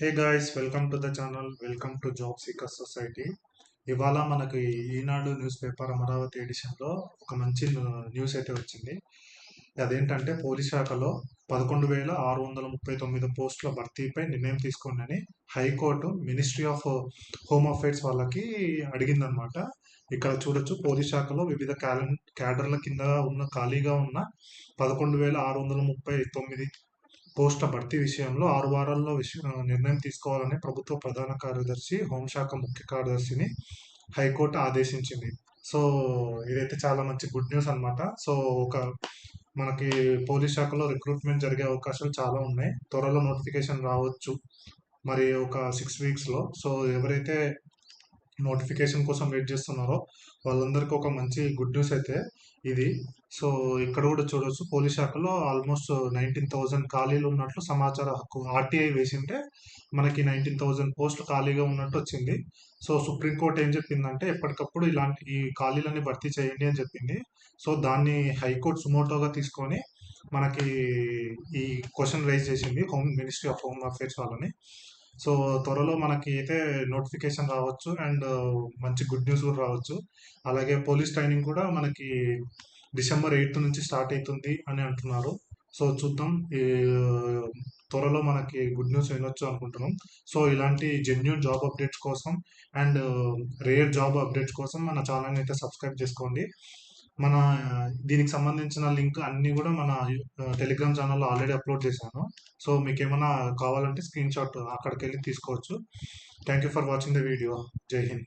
Hey guys, welcome to the channel. Welcome to job seeker society. ఇవాళ మనకి ఈనాడు news paper Amaravati ఎడిషన్లో ఒక మంచి news అయితే వచ్చింది. అదేంటంటే పోలీస్ శాఖలో 11,639 పోస్టుల భర్తీపై నిర్ణయం తీసుకోండి high court ministry of home affairs వాళ్ళకి అడిగిందనమాట. ఇక్కడ చూడొచ్చు, పోలీస్ శాఖలో వివిధ క్యాడర్ల కింద ఖాళీగా ఉన్న 11,639 పోస్టుల భర్తీ విషయంలో 6 వారాల్లో నిర్ణయం తీసుకోవాలని ప్రభుత్వ ప్రధాన కార్యదర్శి, హోంశాఖ ముఖ్య కార్యదర్శిని హైకోర్టు ఆదేశించింది. సో ఇదైతే చాలా మంచి గుడ్ న్యూస్ అన్నమాట. సో ఒక మనకి పోలీస్ శాఖలో రిక్రూట్మెంట్ జరిగే అవకాశాలు చాలా ఉన్నాయి. త్వరలో నోటిఫికేషన్ రావచ్చు, మరి ఒక 6 వీక్స్లో. సో ఎవరైతే నోటిఫికేషన్ కోసం వెయిట్ చేస్తున్నారో వాళ్ళందరికీ ఒక మంచి గుడ్ న్యూస్ అయితే ఇది. సో ఇక్కడ కూడా చూడొచ్చు, పోలీస్ శాఖలో ఆల్మోస్ట్ 19,000 ఖాళీలు ఉన్నట్లు సమాచార హక్కు ఆర్టీఐ వేసింటే మనకి 19,000 పోస్టులు ఖాళీగా ఉన్నట్టు వచ్చింది. సో సుప్రీంకోర్టు ఏం చెప్పిందంటే ఎప్పటికప్పుడు ఇలాంటి ఈ ఖాళీలన్నీ భర్తీ చేయండి అని చెప్పింది. సో దాన్ని హైకోర్టు సుమోటోగా తీసుకొని మనకి ఈ క్వశ్చన్ రైజ్ చేసింది మినిస్ట్రీ ఆఫ్ హోమ్ అఫైర్స్ వాళ్ళని. సో త్వరలో మనకి అయితే నోటిఫికేషన్ రావచ్చు అండ్ మంచి గుడ్ న్యూస్ కూడా రావచ్చు. అలాగే పోలీస్ ట్రైనింగ్ కూడా మనకి December 8 నుంచి స్టార్ట్ అవుతుంది అని అంటున్నారు. సో చూద్దాం, ఈ త్వరలో మనకి గుడ్ న్యూస్ వినొచ్చు అనుకుంటున్నాం. సో ఇలాంటి జెన్యూన్ జాబ్ అప్డేట్స్ కోసం అండ్ రేర్ జాబ్ అప్డేట్స్ కోసం మన ఛానల్ని అయితే సబ్స్క్రైబ్ చేసుకోండి. మన దీనికి సంబంధించిన లింక్ అన్నీ కూడా మన టెలిగ్రామ్ ఛానల్లో ఆల్రెడీ అప్లోడ్ చేశాను. సో మీకు ఏమైనా కావాలంటే స్క్రీన్ షాట్ అక్కడికి వెళ్ళి తీసుకోవచ్చు. Thank you for watching the video. జై హింద్.